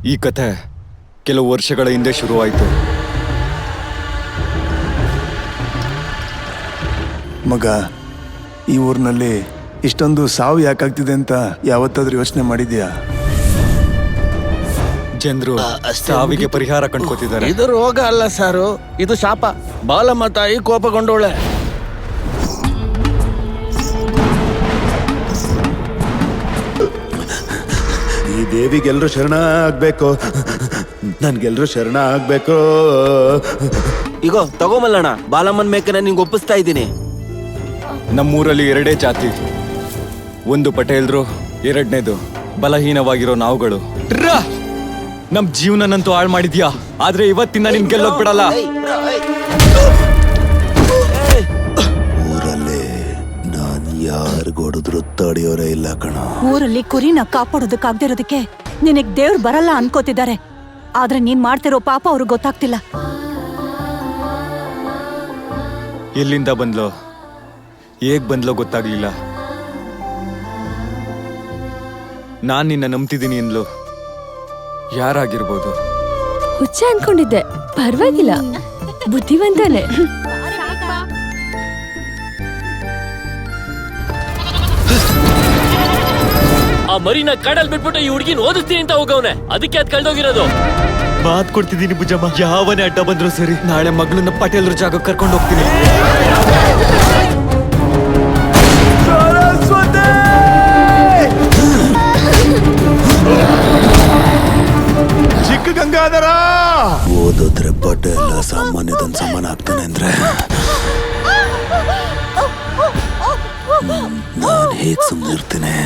ಈ ಕಥೆ ಕೆಲವು ವರ್ಷಗಳ ಹಿಂದೆ ಶುರುವಾಯಿತು. ಮಗ, ಈ ಊರಿನಲ್ಲಿ ಇಷ್ಟೊಂದು ಸಾವು ಯಾಕಾಗ್ತಿದೆ ಅಂತ ಯಾವತ್ತಾದ್ರೂ ಯೋಚನೆ ಮಾಡಿದ್ಯಾ? ಜನರು ಸಾವಿಗೆ ಪರಿಹಾರ ಕಂಡ್ಕೋತಿದ್ದಾರೆ. ಇದು ರೋಗ ಅಲ್ಲ ಸಾರು, ಇದು ಶಾಪ. ಬಾಲಮ್ಮ ತಾಯಿ ಕೋಪಗೊಂಡೋಳೆ. ಈ ದೇವಿಗೆಲ್ರು ಶರಣ ಆಗ್ಬೇಕು, ನನ್ಗೆಲ್ರು ಶರಣ ಆಗ್ಬೇಕು. ಇಗೋ ತಗೋಮಲ್ಲಣ್ಣ, ಬಾಲಮ್ಮನ್ ಮೇಕನ್ನ ನಿಂಗೆ ಒಪ್ಪಿಸ್ತಾ ಇದ್ದೀನಿ. ನಮ್ಮೂರಲ್ಲಿ ಎರಡೇ ಜಾತಿ, ಒಂದು ಪಟೇಲ್ರು, ಎರಡನೇದು ಬಲಹೀನವಾಗಿರೋ ನಾವುಗಳು. ನಮ್ ಜೀವನನಂತೂ ಹಾಳು ಮಾಡಿದ್ಯಾ, ಆದ್ರೆ ಇವತ್ತಿನ ನಿನ್ ಗೆಲ್ಲೋಗ್ ಬಿಡಲ್ಲ. ಊರಲ್ಲಿ ನಾನ್ ಯಾರಿಗೊಡಿದ್ರು ತಡೆಯೋರೇ ಇಲ್ಲ ಕಣ. ಊರಲ್ಲಿ ಕುರಿನ ಕಾಪಾಡೋದಕ್ಕಾಗದೇ ಇರೋದಕ್ಕೆ ನಿನಗ್ ದೇವ್ರು ಬರಲ್ಲ ಅನ್ಕೋತಿದ್ದಾರೆ. ಆದ್ರೆ ನೀನ್ ಮಾಡ್ತಿರೋ ಪಾಪ ಅವ್ರಿಗೆ ಗೊತ್ತಾಗ್ತಿಲ್ಲ. ಎಲ್ಲಿಂದ ಬಂದ್ಲೋ, ಹೇಗ್ ಬಂದ್ಲೋ ಗೊತ್ತಾಗ್ಲಿಲ್ಲ. ನಾನ್ ನಿನ್ನ ನಂಬ್ತಿದ್ದೀನಿ ಅನ್ಲು. ಯಾರಾಗಿರ್ಬೋದು? ಹುಚ್ಚ ಅನ್ಕೊಂಡಿದ್ದೆ, ಪರವಾಗಿಲ್ಲ, ಬುದ್ಧಿವಂತನೇ. ಆ ಮರಿನ ಕಡಲ್ ಬಿಟ್ಬಿಟ್ಟು ಈ ಹುಡುಗಿನ ಓದಿಸ್ತೀನಿ ಅಂತ ಹೋಗವನೆ, ಅದಕ್ಕೆ ಅದ್ ಕಳ್ದೋಗಿರೋದು. ಮಾತ್ ಕೊಡ್ತಿದ್ದೀನಿ ಭುಜಮ್ಮ, ಯಾವನೇ ಅಡ್ಡ ಬಂದ್ರು ಸರಿ, ನಾಳೆ ಮಗಳನ್ನ ಪಟೇಲ್ರ ಜಾಗ ಕರ್ಕೊಂಡು ಹೋಗ್ತೀನಿ. ಚಿಕ್ಕ ಗಂಗಾಧರ ಓದಿದ್ರೆ ಪಟೇಲ ಸಾಮಾನ್ಯದನ್ ಸಮಾನ ಆಗ್ತಾನೆ ಅಂದ್ರೆ ನಾನ್ ಹೇಗ್ ಸುಮ್ಮನೆ ಇರ್ತೀನಿ?